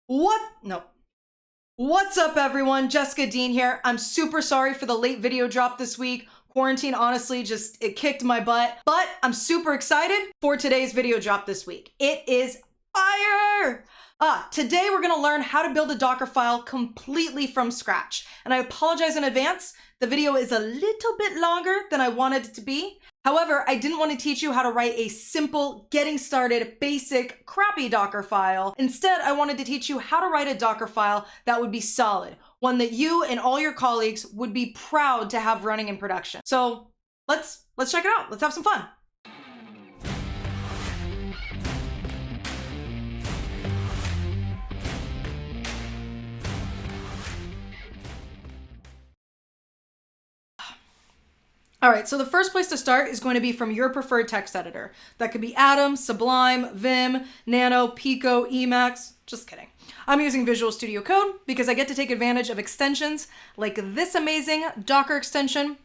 What? No. What's up, everyone? Jessica Dean here. I'm super sorry for the late video drop this week. Quarantine honestly it kicked my butt, but I'm super excited for today's video drop this week. It is fire! Today we're gonna learn how to build a Dockerfile completely from scratch. And I apologize in advance, the video is a little bit longer than I wanted it to be. However, I didn't want to teach you how to write a simple, getting started, basic, crappy Dockerfile. Instead, I wanted to teach you how to write a Dockerfile that would be solid, one that you and all your colleagues would be proud to have running in production. So let's check it out. Let's have some fun. All right, so the first place to start is going to be from your preferred text editor. That could be Atom, Sublime, Vim, Nano, Pico, Emacs. Just kidding. I'm using Visual Studio Code because I get to take advantage of extensions like this amazing Docker extension,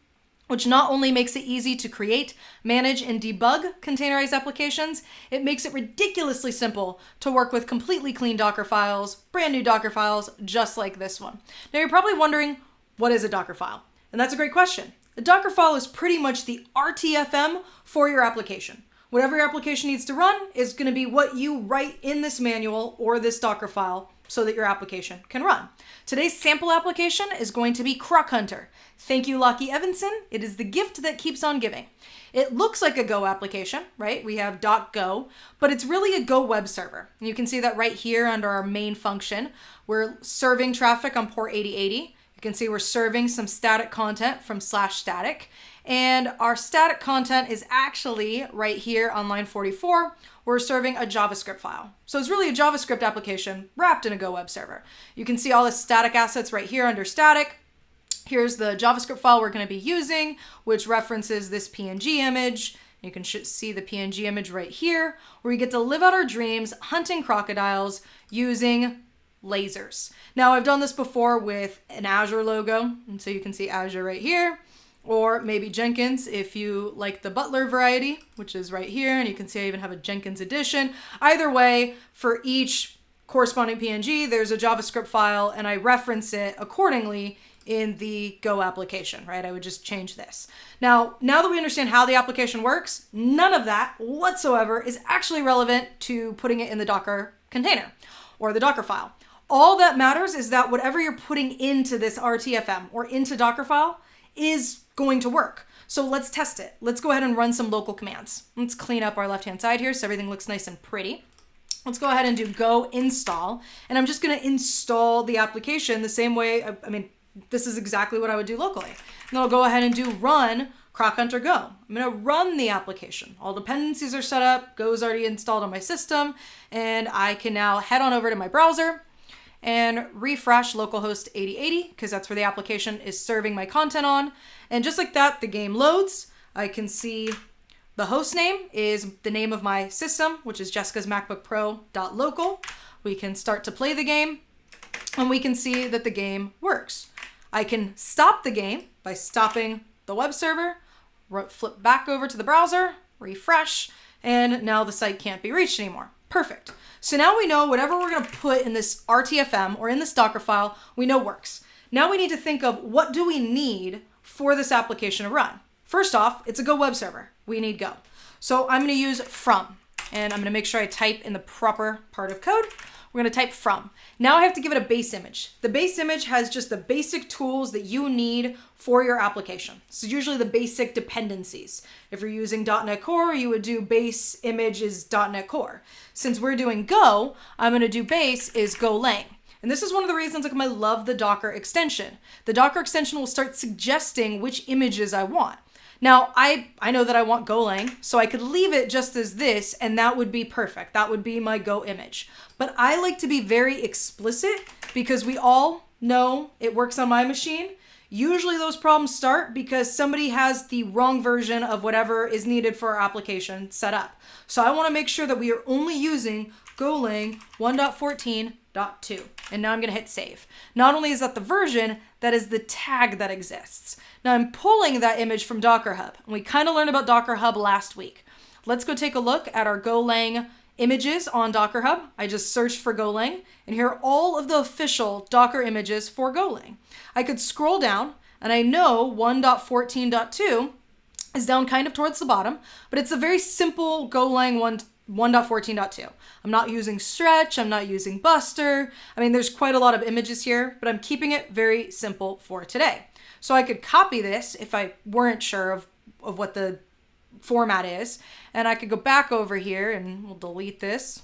which not only makes it easy to create, manage, and debug containerized applications, it makes it ridiculously simple to work with completely clean Docker files, brand new Docker files, just like this one. Now you're probably wondering, what is a Docker file? And that's a great question. A Dockerfile is pretty much the RTFM for your application. Whatever your application needs to run is going to be what you write in this manual or this Dockerfile so that your application can run. Today's sample application is going to be Croc Hunter. Thank you, Lockie Evanson. It is the gift that keeps on giving. It looks like a Go application, right? We have .go, but it's really a Go web server. And you can see that right here under our main function. We're serving traffic on port 8080. You can see we're serving some static content from /static, and our static content is actually right here on line 44. We're serving a JavaScript file. So it's really a JavaScript application wrapped in a Go web server. You can see all the static assets right here under static. Here's the JavaScript file we're going to be using, which references this PNG image. You can see the PNG image right here, where we get to live out our dreams hunting crocodiles using lasers. Now I've done this before with an Azure logo, and so you can see Azure right here, or maybe Jenkins if you like the Butler variety, which is right here, and you can see I even have a Jenkins edition. Either way, for each corresponding PNG, there's a JavaScript file, and I reference it accordingly in the Go application, right? I would just change this. Now that we understand how the application works, none of that whatsoever is actually relevant to putting it in the Docker container or the Dockerfile. All that matters is that whatever you're putting into this RTFM or into Dockerfile is going to work. So let's test it. Let's go ahead and run some local commands. Let's clean up our left-hand side here so everything looks nice and pretty. Let's go ahead and do go install. And I'm just going to install the application the same way. I mean, this is exactly what I would do locally. And then I'll go ahead and do run Croc Hunter Go. I'm going to run the application. All dependencies are set up. Go's already installed on my system. And I can now head on over to my browser and refresh localhost 8080 because that's where the application is serving my content on. And just like that, the game loads. I can see the host name is the name of my system, which is Jessica's MacBook Pro.local. We can start to play the game, and we can see that the game works. I can stop the game by stopping the web server, flip back over to the browser, refresh, and now the site can't be reached anymore. Perfect. So now we know whatever we're going to put in this RTFM or in this Dockerfile, we know works. Now we need to think of what do we need for this application to run. First off, it's a Go web server. We need Go. So I'm going to use from, and I'm going to make sure I type in the proper part of code. We're going to type from. Now I have to give it a base image. The base image has just the basic tools that you need for your application. So usually the basic dependencies. If you're using .NET Core, you would do base image is .NET Core. Since we're doing Go, I'm going to do base is Golang. And this is one of the reasons I love the Docker extension. The Docker extension will start suggesting which images I want. Now, I know that I want Golang, so I could leave it just as this, and that would be perfect. That would be my Go image. But I like to be very explicit because we all know it works on my machine. Usually those problems start because somebody has the wrong version of whatever is needed for our application set up. So I want to make sure that we are only using Golang 1.14.2. And now I'm going to hit save. Not only is that the version, that is the tag that exists. Now I'm pulling that image from Docker Hub. And we kind of learned about Docker Hub last week. Let's go take a look at our Golang images on Docker Hub. I just searched for Golang, and here are all of the official Docker images for Golang. I could scroll down, and I know 1.14.2 is down kind of towards the bottom, but it's a very simple Golang 1.14.2. I'm not using Stretch, I'm not using Buster. I mean, there's quite a lot of images here, but I'm keeping it very simple for today. So I could copy this if I weren't sure of what the format is, and I could go back over here and we'll delete this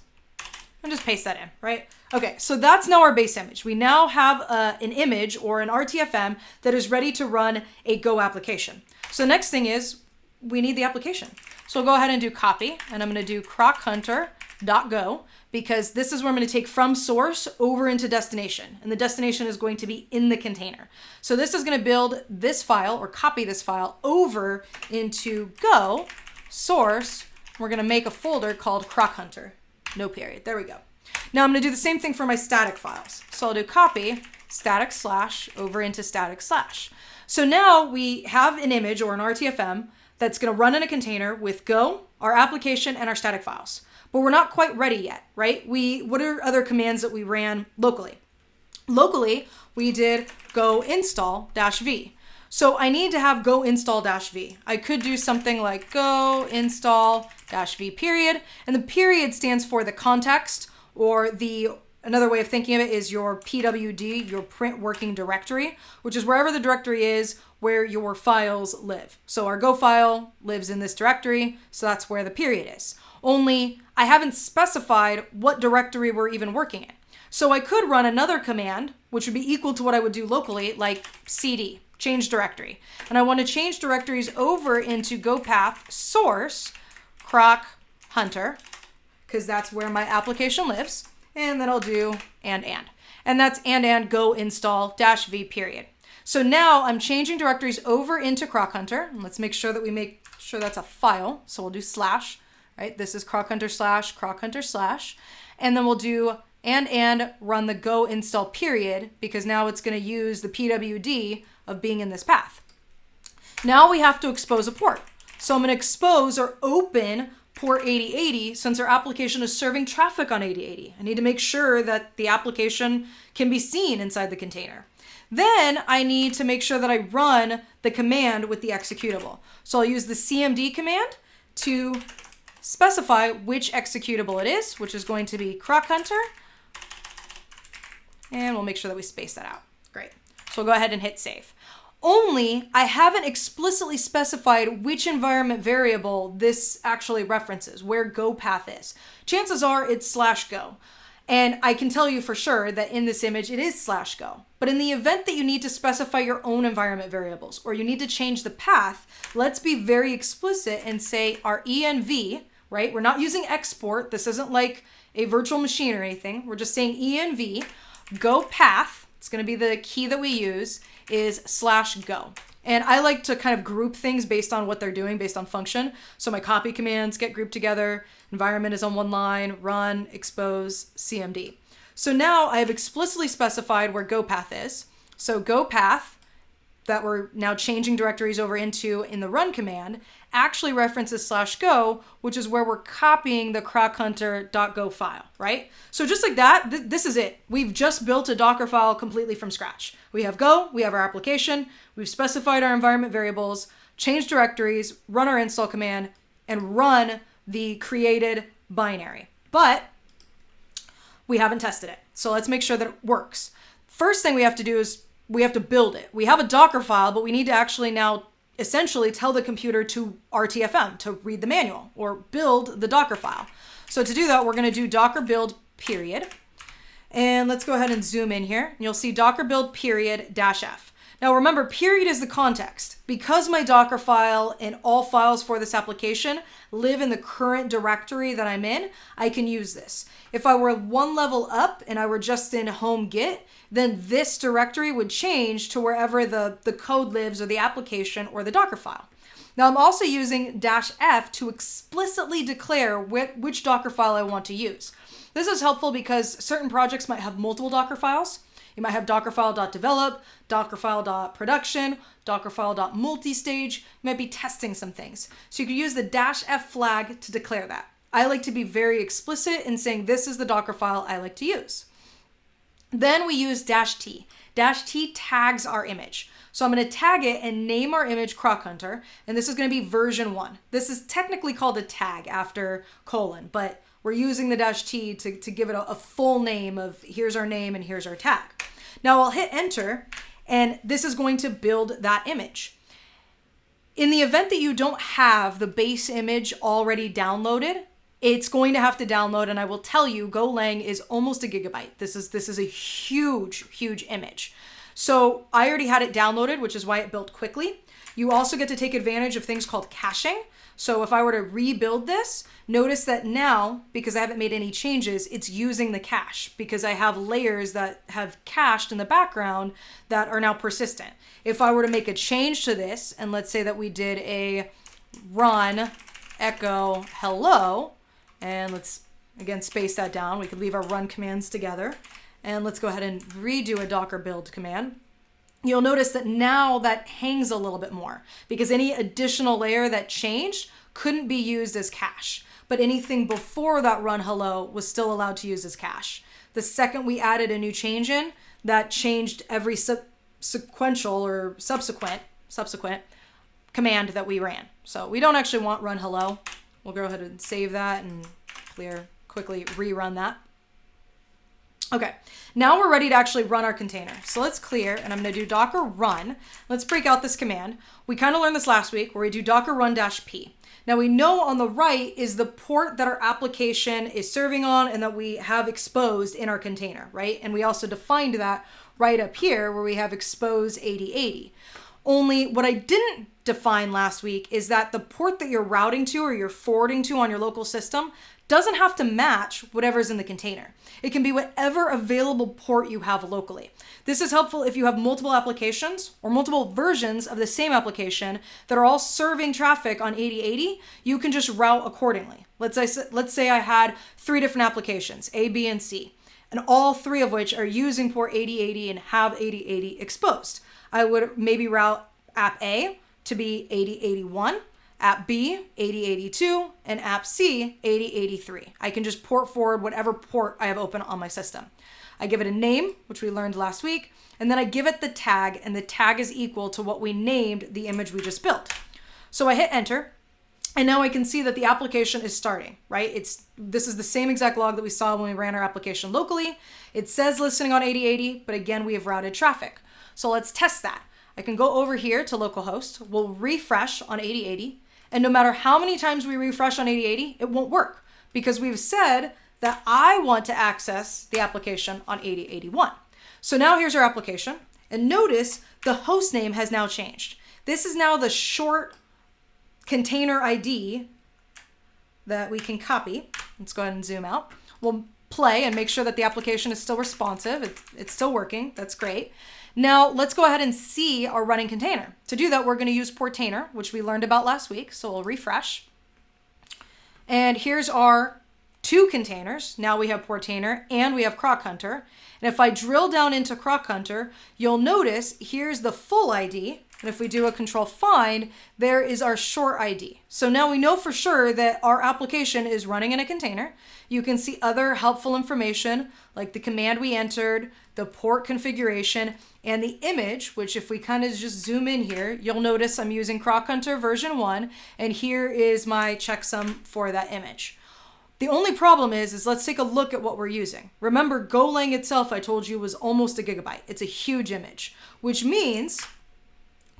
and just paste that in, right? Okay, so that's now our base image. We now have an image or an RTFM that is ready to run a Go application. So the next thing is we need the application. So I'll go ahead and do copy, and I'm going to do crockhunter.go because this is where I'm going to take from source over into destination, and the destination is going to be in the container. So this is going to build this file or copy this file over into Go source. We're going to make a folder called crockhunter, no period. There we go. Now I'm going to do the same thing for my static files. So I'll do copy static slash over into static slash. So now we have an image or an RTFM that's going to run in a container with Go, our application, and our static files. But we're not quite ready yet, right? What are other commands that we ran locally? Locally, we did go install -v. So I need to have go install -v. I could do something like go install -v period, and the period stands for the context, or another way of thinking of it is your PWD, your print working directory, which is wherever the directory is where your files live. So our Go file lives in this directory, so that's where the period is. Only I haven't specified what directory we're even working in. So I could run another command, which would be equal to what I would do locally, like cd, change directory. And I want to change directories over into go path source croc hunter, because that's where my application lives. And then I'll do and that's and go install -v period. So now I'm changing directories over into crockhunter. And let's make sure that we make sure that's a file. So we'll do slash, right? This is crockhunter slash, and then we'll do and run the go install period, because now it's going to use the PWD of being in this path. Now we have to expose a port. So I'm going to expose or open port 8080 since our application is serving traffic on 8080. I need to make sure that the application can be seen inside the container. Then I need to make sure that I run the command with the executable. So I'll use the cmd command to specify which executable it is, which is going to be crockhunter. And we'll make sure that we space that out. Great. So we'll go ahead and hit save. Only I haven't explicitly specified which environment variable this actually references, where go path is. Chances are it's /go. And I can tell you for sure that in this image it is /go. But in the event that you need to specify your own environment variables, or you need to change the path, let's be very explicit and say our env, right? We're not using export. This isn't like a virtual machine or anything. We're just saying env, go path, it's going to be the key that we use, is /go. And I like to kind of group things based on what they're doing, based on function. So my copy commands get grouped together, environment is on one line, run, expose, cmd. So now I have explicitly specified where go path is. So go path, that we're now changing directories over into in the run command, actually references /go, which is where we're copying the crockhunter.go file, right? So just like that, this is it. We've just built a Docker file completely from scratch. We have Go, we have our application, we've specified our environment variables, changed directories, run our install command, and run the created binary. But we haven't tested it. So let's make sure that it works. First thing we have to do is we have to build it. We have a Docker file, but we need to actually now essentially tell the computer to RTFM, to read the manual or build the Docker file. So to do that, we're going to do docker build period. And let's go ahead and zoom in here. You'll see docker build period -f. Now remember, period is the context. Because my Docker file and all files for this application live in the current directory that I'm in, I can use this. If I were one level up and I were just in home git, then this directory would change to wherever the code lives, or the application, or the Docker file. Now I'm also using -f to explicitly declare which Docker file I want to use. This is helpful because certain projects might have multiple Docker files. You might have dockerfile.develop, dockerfile.production, dockerfile.multistage. You might be testing some things. So you could use the -f flag to declare that. I like to be very explicit in saying this is the Docker file I like to use. Then we use -t. -t tags our image. So I'm going to tag it and name our image Croc Hunter, and this is going to be version 1. This is technically called a tag after colon, but we're using the -t to give it a full name of here's our name and here's our tag. Now I'll hit enter, and this is going to build that image. In the event that you don't have the base image already downloaded, it's going to have to download, and I will tell you, Golang is almost a gigabyte. This is a huge, huge image. So I already had it downloaded, which is why it built quickly. You also get to take advantage of things called caching. So if I were to rebuild this, notice that now, because I haven't made any changes, it's using the cache because I have layers that have cached in the background that are now persistent. If I were to make a change to this, and let's say that we did a run echo hello, and let's again space that down. We could leave our run commands together. And let's go ahead and redo a Docker build command. You'll notice that now that hangs a little bit more because any additional layer that changed couldn't be used as cache, but anything before that run hello was still allowed to use as cache. The second we added a new change in, that changed every sequential or subsequent command that we ran. So we don't actually want run hello. We'll go ahead and save that and quickly rerun that. Okay, now we're ready to actually run our container. So let's clear, and I'm going to do docker run. Let's break out this command. We kind of learned this last week where we do docker run -p. Now we know on the right is the port that our application is serving on and that we have exposed in our container, right? And we also defined that right up here where we have expose 8080. Only what I didn't define last week is that the port that you're routing to or you're forwarding to on your local system doesn't have to match whatever's in the container. It can be whatever available port you have locally. This is helpful if you have multiple applications or multiple versions of the same application that are all serving traffic on 8080. You can just route accordingly. Let's say I had 3 different applications, A, B, and C, and all 3 of which are using port 8080 and have 8080 exposed. I would maybe route app A to be 8081, app B, 8082, and app C, 8083. I can just port forward whatever port I have open on my system. I give it a name, which we learned last week, and then I give it the tag, and the tag is equal to what we named the image we just built. So I hit enter, and now I can see that the application is starting, right? This is the same exact log that we saw when we ran our application locally. It says listening on 8080, but again, we have routed traffic. So let's test that. I can go over here to localhost, we'll refresh on 8080, and no matter how many times we refresh on 8080, it won't work because we've said that I want to access the application on 8081. So now here's our application, and notice the host name has now changed. This is now the short container ID that we can copy. Let's go ahead and zoom out. We'll play and make sure that the application is still responsive. It's still working. That's great. Now let's go ahead and see our running container. To do that, we're going to use Portainer, which we learned about last week. So we'll refresh. And here's our 2 containers. Now we have Portainer and we have Croc Hunter. And if I drill down into Croc Hunter, you'll notice here's the full ID. And if we do a control find, there is our short ID. So now we know for sure that our application is running in a container. You can see other helpful information like the command we entered, the port configuration, and the image, which if we kind of just zoom in here, you'll notice I'm using Croc Hunter version 1, and here is my checksum for that image. The only problem is let's take a look at what we're using. Remember, Golang itself, I told you, was almost a gigabyte. It's a huge image, which means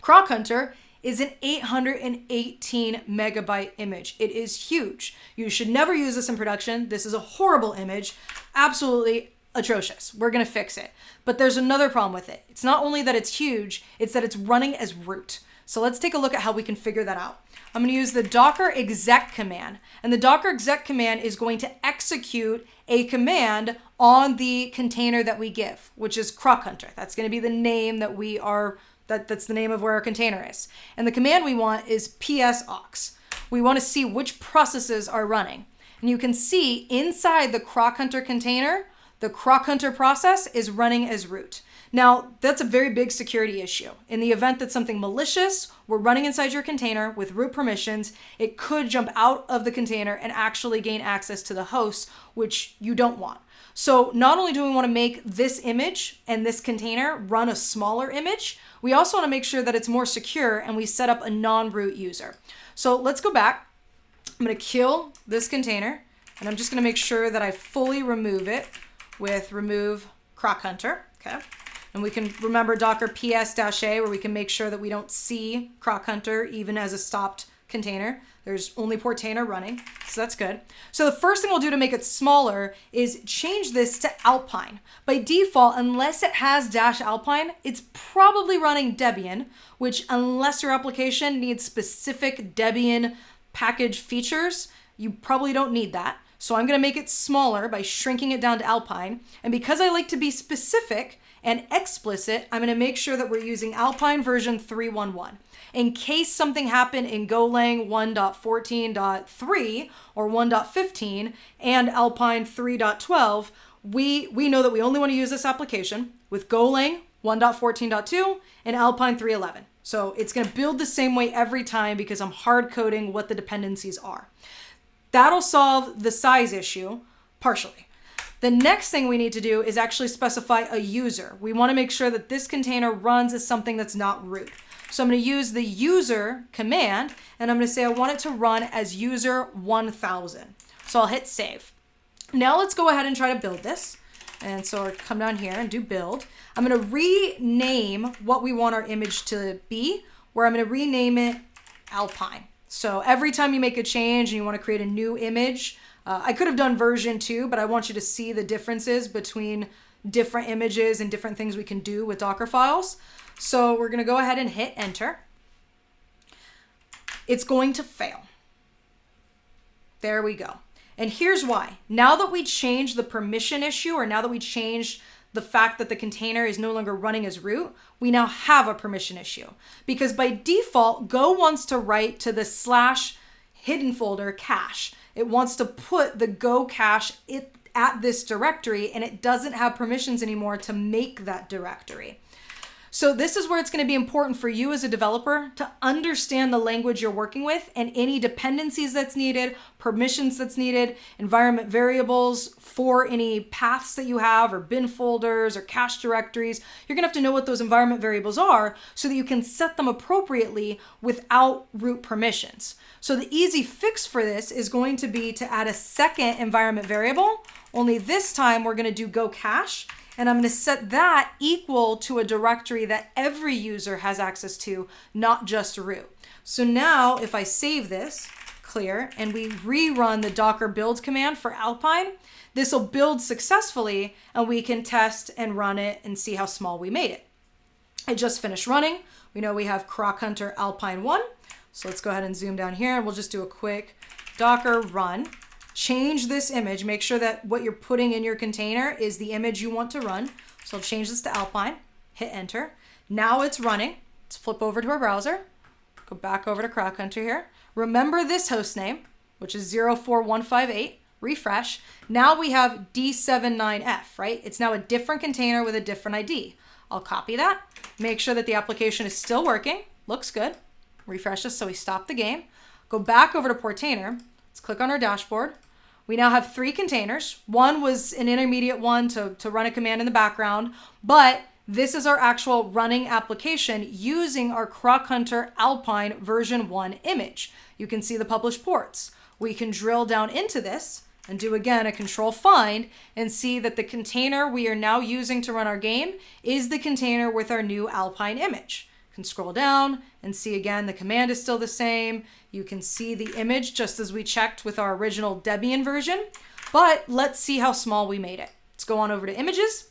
Croc Hunter is an 818 megabyte image. It is huge. You should never use this in production. This is a horrible image, absolutely atrocious. We're gonna fix it. But there's another problem with it. It's not only that it's huge, it's that it's running as root. So let's take a look at how we can figure that out. I'm gonna use the docker exec command, and the docker exec command is going to execute a command on the container that we give, which is Croc Hunter. That's gonna be the name that we are, that's the name of where our container is. And the command we want is psaux. We want to see which processes are running. And you can see inside the Croc Hunter container, the Croc Hunter process is running as root. Now, that's a very big security issue. In the event that something malicious were running inside your container with root permissions, it could jump out of the container and actually gain access to the host, which you don't want. So not only do we want to make this image and this container run a smaller image, we also want to make sure that it's more secure and we set up a non-root user. So let's go back. I'm going to kill this container and I'm just going to make sure that I fully remove it with remove Croc Hunter. Okay. And we can remember Docker ps-a where we can make sure that we don't see Croc Hunter even as a stopped container. There's only Portainer running, so that's good. So the first thing we'll do to make it smaller is change this to Alpine. By default, unless it has -Alpine, it's probably running Debian, which unless your application needs specific Debian package features, you probably don't need that. So I'm gonna make it smaller by shrinking it down to Alpine. And because I like to be specific and explicit, I'm gonna make sure that we're using Alpine version 3.1.1. In case something happened in Golang 1.14.3 or 1.15 and Alpine 3.12, we know that we only want to use this application with Golang 1.14.2 and Alpine 3.11. So it's going to build the same way every time because I'm hard coding what the dependencies are. That'll solve the size issue partially. The next thing we need to do is actually specify a user. We want to make sure that this container runs as something that's not root. So I'm going to use the user command and I'm going to say I want it to run as user 1000. So I'll hit save. Now let's go ahead and try to build this. And so I'll come down here and do build. I'm going to rename what we want our image to be, where I'm going to rename it Alpine. So every time you make a change and you want to create a new image, I could have done version 2, but I want you to see the differences between different images and different things we can do with Docker files. So we're going to go ahead and hit enter. It's going to fail. There we go. And here's why. Now that we changed the permission issue, or now that we changed the fact that the container is no longer running as root, we now have a permission issue. Because by default, Go wants to write to the /hidden folder cache. It wants to put the Go cache at this directory, and it doesn't have permissions anymore to make that directory. So this is where it's going to be important for you as a developer to understand the language you're working with and any dependencies that's needed, permissions that's needed, environment variables for any paths that you have or bin folders or cache directories. You're going to have to know what those environment variables are so that you can set them appropriately without root permissions. So the easy fix for this is going to be to add a second environment variable, only this time we're going to do go cache. And I'm going to set that equal to a directory that every user has access to, not just root. So now if I save this, clear, and we rerun the Docker build command for Alpine, this will build successfully and we can test and run it and see how small we made it. It just finished running. We know we have Croc Hunter Alpine 1. So let's go ahead and zoom down here and we'll just do a quick Docker run. Change this image, make sure that what you're putting in your container is the image you want to run. So I'll change this to Alpine, hit enter. Now it's running. Let's flip over to our browser, go back over to Croc Hunter here. Remember this host name, which is 04158, refresh. Now we have D79F, right? It's now a different container with a different ID. I'll copy that, make sure that the application is still working, looks good. Refresh this so we stop the game. Go back over to Portainer. Let's click on our dashboard. We now have 3 containers. One was an intermediate one to run a command in the background, but this is our actual running application using our Croc Hunter Alpine version 1 image. You can see the published ports. We can drill down into this and do again a control find and see that the container we are now using to run our game is the container with our new Alpine image. Can scroll down and see again the command is still the same. You can see the image just as we checked with our original Debian version, but let's see how small we made it. Let's go on over to images,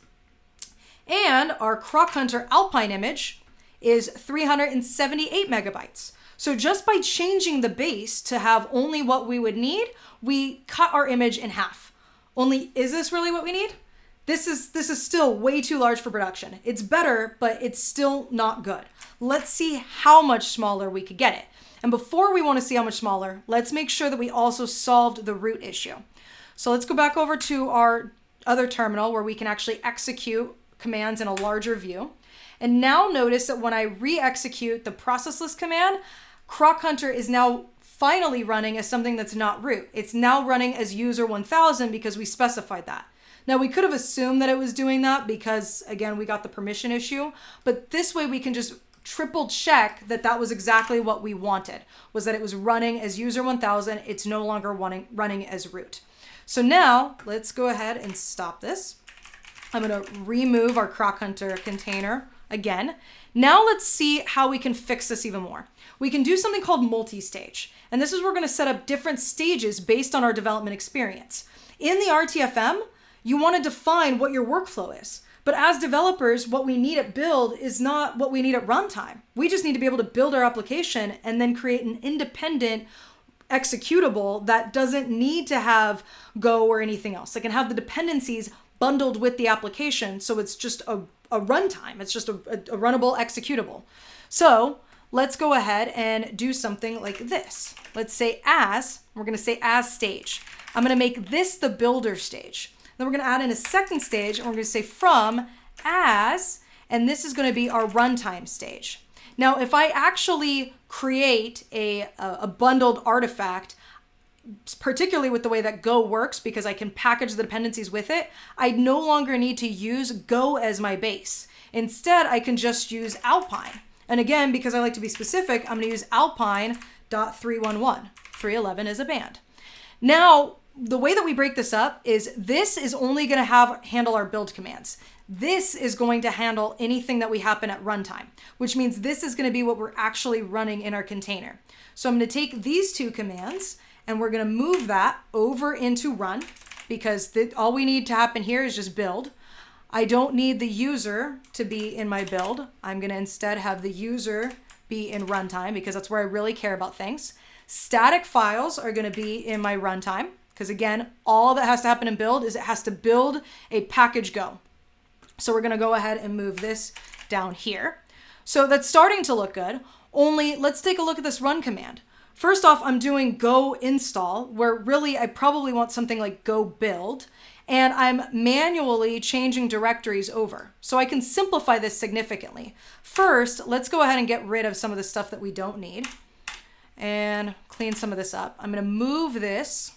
and our Croc Hunter Alpine image is 378 megabytes. So just by changing the base to have only what we would need, we cut our image in half. Only, is this really what we need? This is still way too large for production. It's better, but it's still not good. Let's see how much smaller we could get it. And before we want to see how much smaller, let's make sure that we also solved the root issue. So let's go back over to our other terminal where we can actually execute commands in a larger view. And now notice that when I re-execute the process list command, Croc Hunter is now finally running as something that's not root. It's now running as user 1000 because we specified that. Now we could have assumed that it was doing that because again, we got the permission issue, but this way we can just triple check that that was exactly what we wanted, was that it was running as user 1000. It's no longer running as root. So now let's go ahead and stop this. I'm going to remove our Croc Hunter container again. Now let's see how we can fix this even more. We can do something called multi-stage. And this is where we're going to set up different stages based on our development experience. In the RTFM, you want to define what your workflow is. But as developers, what we need at build is not what we need at runtime. We just need to be able to build our application and then create an independent executable that doesn't need to have Go or anything else. It can have the dependencies bundled with the application, so it's just a runtime. It's just a runnable executable. So let's go ahead and do something like this. Let's say we're going to say as stage. I'm going to make this the builder stage. Then we're going to add in a second stage, and we're going to say from as, and this is going to be our runtime stage. Now, if I actually create a bundled artifact, particularly with the way that Go works, because I can package the dependencies with it, I no longer need to use Go as my base. Instead, I can just use Alpine. And again, because I like to be specific, I'm going to use Alpine.311. 311 is a band. Now, the way that we break this up is this is only going to handle our build commands. This is going to handle anything that we happen at runtime, which means this is going to be what we're actually running in our container. So I'm going to take these two commands and we're going to move that over into run, because all we need to happen here is just build. I don't need the user to be in my build. I'm going to instead have the user be in runtime because that's where I really care about things. Static files are going to be in my runtime because again, all that has to happen in build is it has to build a package Go. So we're going to go ahead and move this down here. So that's starting to look good. Only let's take a look at this run command. First off, I'm doing Go install, where really I probably want something like Go build, and I'm manually changing directories over. So I can simplify this significantly. First, let's go ahead and get rid of some of the stuff that we don't need and clean some of this up. I'm going to move this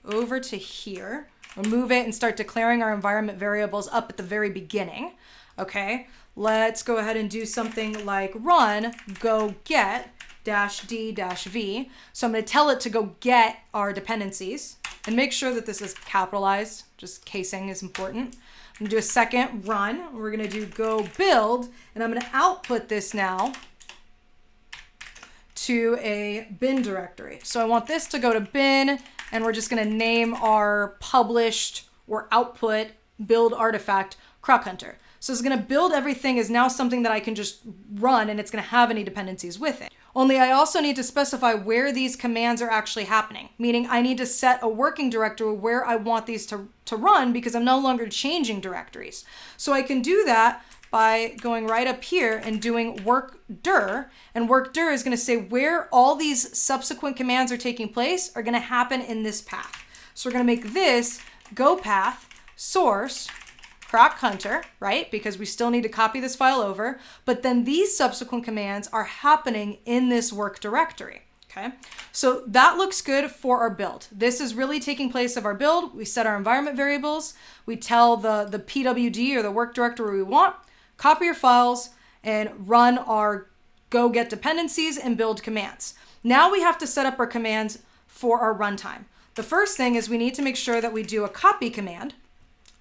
over to here. Remove it and start declaring our environment variables up at the very beginning. Okay, let's go ahead and do something like run go get -d-v. So I'm going to tell it to go get our dependencies and make sure that this is capitalized. Just casing is important. I'm going to do a second run. We're going to do go build, and I'm going to output this now to a bin directory. So I want this to go to bin, and we're just going to name our published or output build artifact Croc Hunter. So it's going to build everything as now something that I can just run, and it's going to have any dependencies with it. Only I also need to specify where these commands are actually happening, meaning I need to set a working directory where I want these to run because I'm no longer changing directories. So I can do that by going right up here and doing work dir, and work dir is going to say where all these subsequent commands are taking place are going to happen in this path. So we're going to make this go path source Croc Hunter, right? Because we still need to copy this file over, but then these subsequent commands are happening in this work directory. Okay, so that looks good for our build. This is really taking place of our build. We set our environment variables. We tell the PWD or the work directory we want, copy your files, and run our go get dependencies and build commands. Now we have to set up our commands for our runtime. The first thing is we need to make sure that we do a copy command,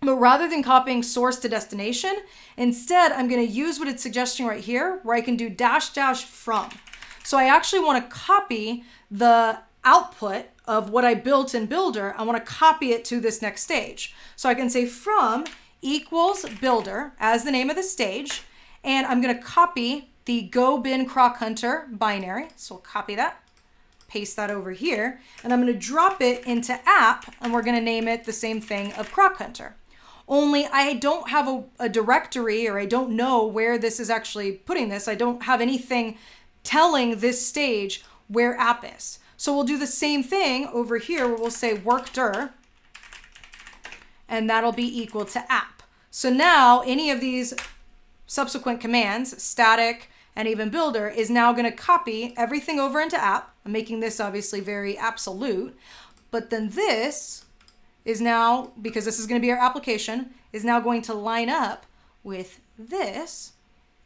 but rather than copying source to destination, instead I'm going to use what it's suggesting right here, where I can do -- from. So I actually want to copy the output of what I built in Builder. I want to copy it to this next stage. So I can say from equals builder as the name of the stage, and I'm going to copy the go bin Croc Hunter binary. So we'll copy that, paste that over here, and I'm going to drop it into app, and we're going to name it the same thing of Croc Hunter. Only I don't have a directory, or I don't know where this is actually putting this. I don't have anything telling this stage where app is. So we'll do the same thing over here where we'll say work dir, and that'll be equal to app. So now any of these subsequent commands, static and even builder, is now going to copy everything over into app. I'm making this obviously very absolute, but then this is now, because this is going to be our application, is now going to line up with this.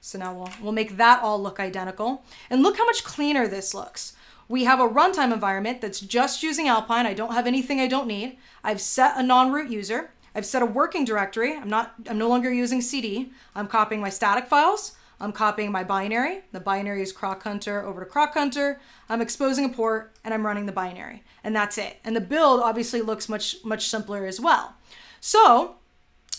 So now we'll make that all look identical. And look how much cleaner this looks. We have a runtime environment that's just using Alpine. I don't have anything I don't need. I've set a non-root user. I've set a working directory. I'm no longer using CD. I'm copying my static files. I'm copying my binary. The binary is crockhunter over to crockhunter. I'm exposing a port and I'm running the binary, and that's it. And the build obviously looks much simpler as well. So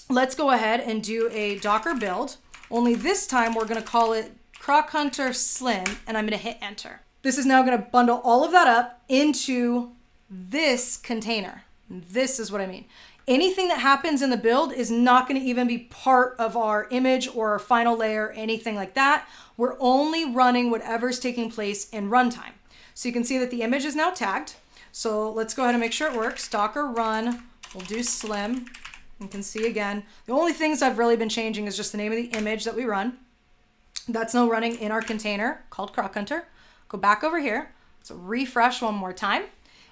let's go ahead and do a Docker build. Only this time we're going to call it crockhunter slim, and I'm going to hit enter. This is now going to bundle all of that up into this container. This is what I mean. Anything that happens in the build is not going to even be part of our image or our final layer, anything like that. We're only running whatever's taking place in runtime. So you can see that the image is now tagged. So let's go ahead and make sure it works. Docker run, we'll do slim. You can see again, the only things I've really been changing is just the name of the image that we run. That's now running in our container called crockhunter. Go back over here. So refresh one more time.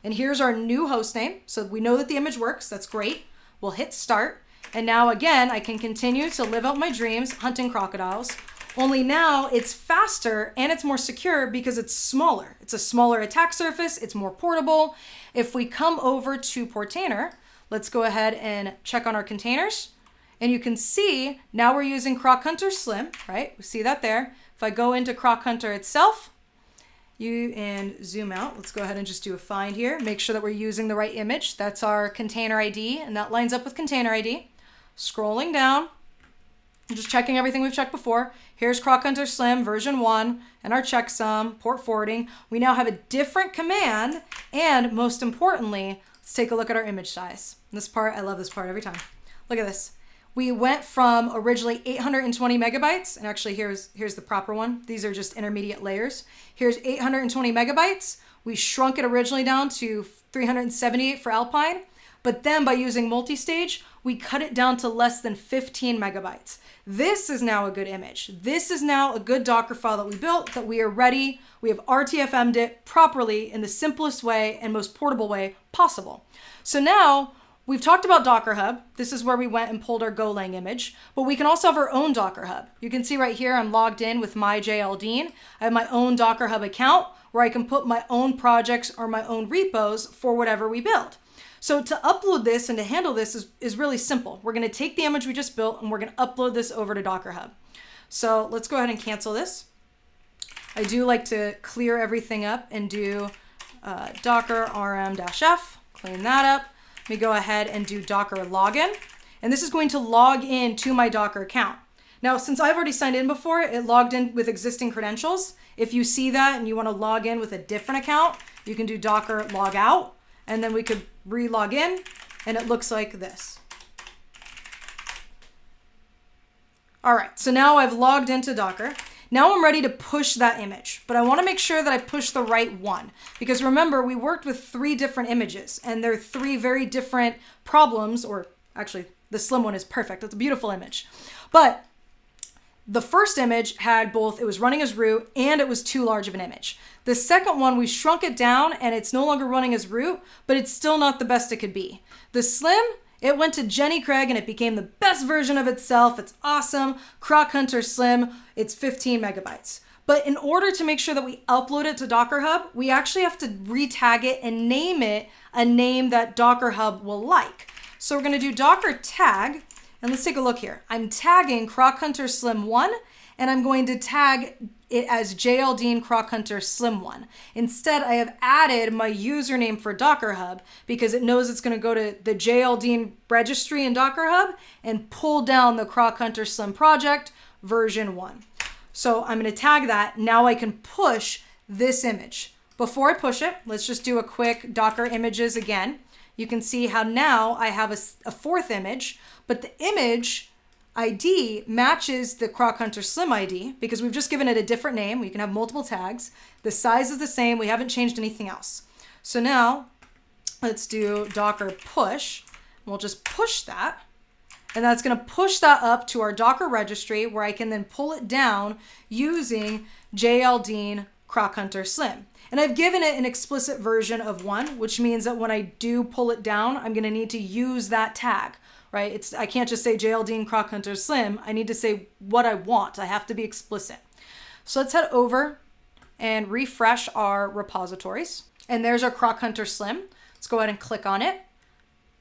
And here's our new host name. So we know that the image works. That's great. We'll hit start. And now again, I can continue to live out my dreams hunting crocodiles. Only now it's faster and it's more secure because it's smaller. It's a smaller attack surface. It's more portable. If we come over to Portainer, let's go ahead and check on our containers. And you can see now we're using crockhunter slim, right? We see that there. If I go into crockhunter itself, and zoom out. Let's go ahead and just do a find here. Make sure that we're using the right image. That's our container ID, and that lines up with container ID. Scrolling down, just checking everything we've checked before. Here's crockhunter slim version 1 and our checksum, port forwarding. We now have a different command, and most importantly, let's take a look at our image size. This part, I love this part every time. Look at this. We went from originally 820 megabytes, and actually here's the proper one. These are just intermediate layers. Here's 820 megabytes. We shrunk it originally down to 378 for Alpine, but then by using Multistage, we cut it down to less than 15 megabytes. This is now a good image. This is now a good Dockerfile that we built, that we are ready. We have RTFM'd it properly in the simplest way and most portable way possible. So now, we've talked about Docker Hub. This is where we went and pulled our Golang image, but we can also have our own Docker Hub. You can see right here, I'm logged in with my JLDean. I have my own Docker Hub account where I can put my own projects or my own repos for whatever we build. So to upload this and to handle this is really simple. We're going to take the image we just built and we're going to upload this over to Docker Hub. So let's go ahead and cancel this. I do like to clear everything up and do docker rm-f, clean that up. Let me go ahead and do Docker login. And this is going to log in to my Docker account. Now, since I've already signed in before, it logged in with existing credentials. If you see that and you want to log in with a different account, you can do Docker logout, and then we could re-log in, and it looks like this. All right, so now I've logged into Docker. Now I'm ready to push that image, but I want to make sure that I push the right one, because remember, we worked with 3 different images and they're 3 very different problems, or actually the slim one is perfect. It's a beautiful image. But the first image had both, it was running as root and it was too large of an image. The second one, we shrunk it down and it's no longer running as root, but it's still not the best it could be. The slim, it went to Jenny Craig and it became the best version of itself. It's awesome. Crockhunter Slim, it's 15 megabytes. But in order to make sure that we upload it to Docker Hub, we actually have to retag it and name it a name that Docker Hub will like. So we're going to do Docker tag, and let's take a look here. I'm tagging Crockhunter Slim 1, and I'm going to tag it as JLDean Crockhunter Slim 1. Instead, I have added my username for Docker Hub because it knows it's going to go to the JLDean registry in Docker Hub and pull down the Crockhunter Slim project version 1. So I'm going to tag that. Now I can push this image. Before I push it, let's just do a quick Docker images again. You can see how now I have a 4th image, but the image ID matches the Crockhunter Slim ID because we've just given it a different name. We can have multiple tags. The size is the same. We haven't changed anything else. So now let's do Docker push. We'll just push that. And that's going to push that up to our Docker registry where I can then pull it down using JLDean Croc Hunter Slim. And I've given it an explicit version of 1, which means that when I do pull it down, I'm going to need to use that tag, right? I can't just say JLDean Croc Hunter Slim. I need to say what I want. I have to be explicit. So let's head over and refresh our repositories. And there's our Croc Hunter Slim. Let's go ahead and click on it.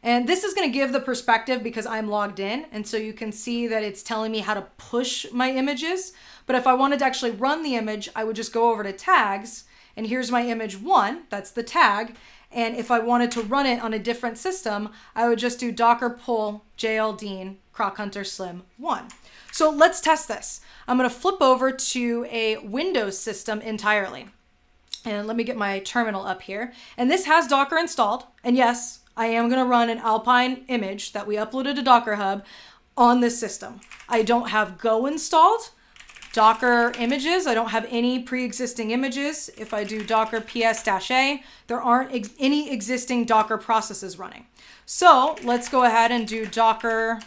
And this is going to give the perspective because I'm logged in. And so you can see that it's telling me how to push my images. But if I wanted to actually run the image, I would just go over to tags. And here's my image 1. That's the tag. And if I wanted to run it on a different system, I would just do docker pull JLDean Croc Hunter Slim 1. So let's test this. I'm going to flip over to a Windows system entirely. And let me get my terminal up here. And this has Docker installed. And yes, I am going to run an Alpine image that we uploaded to Docker Hub on this system. I don't have Go installed, Docker images. I don't have any pre-existing images. If I do Docker ps-a, there aren't any existing Docker processes running. So let's go ahead and do Docker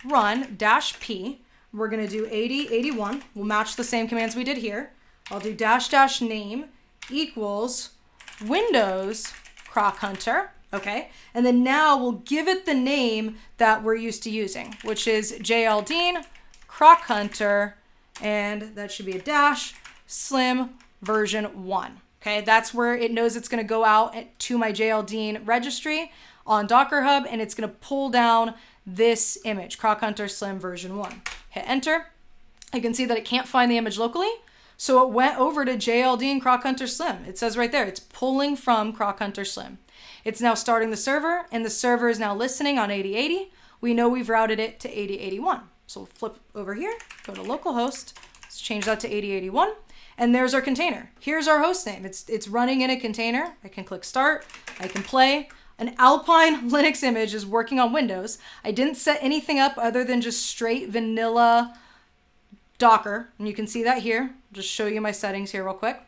run -p. We're going to do 8081. We'll match the same commands we did here. I'll do --name equals Windows Croc Hunter. Okay, and then now we'll give it the name that we're used to using, which is JLDean Croc Hunter, and that should be a slim version 1. Okay, that's where it knows it's going to go out to my JLDean registry on Docker Hub, and it's going to pull down this image, Croc Hunter Slim version 1. Hit enter. You can see that it can't find the image locally, so it went over to JLDean Croc Hunter Slim. It says right there, it's pulling from Croc Hunter Slim. It's now starting the server, and the server is now listening on 8080. We know we've routed it to 8081. So we'll flip over here, go to localhost, let's change that to 8081, and there's our container. Here's our host name. It's running in a container. I can click start, I can play. An Alpine Linux image is working on Windows. I didn't set anything up other than just straight vanilla Docker, and you can see that here. I'll just show you my settings here real quick.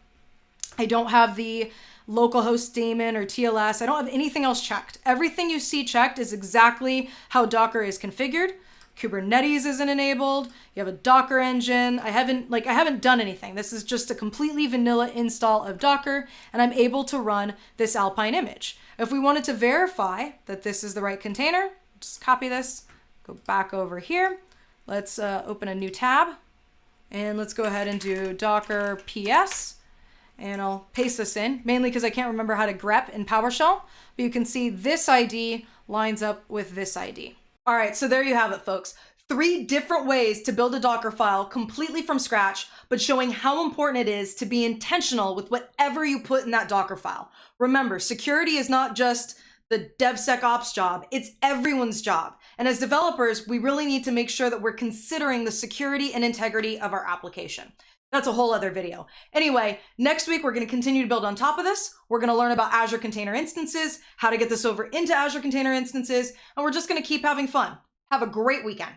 I don't have the localhost daemon or TLS. I don't have anything else checked. Everything you see checked is exactly how Docker is configured. Kubernetes isn't enabled. You have a Docker engine. I haven't done anything. This is just a completely vanilla install of Docker, and I'm able to run this Alpine image. If we wanted to verify that this is the right container, just copy this, go back over here. Let's open a new tab, and let's go ahead and do Docker PS. And I'll paste this in, mainly because I can't remember how to grep in PowerShell, but you can see this ID lines up with this ID. All right, so there you have it, folks. 3 different ways to build a Docker file completely from scratch, but showing how important it is to be intentional with whatever you put in that Docker file. Remember, security is not just the DevSecOps job, it's everyone's job. And as developers, we really need to make sure that we're considering the security and integrity of our application. That's a whole other video. Anyway, next week, we're going to continue to build on top of this. We're going to learn about Azure Container Instances, how to get this over into Azure Container Instances, and we're just going to keep having fun. Have a great weekend.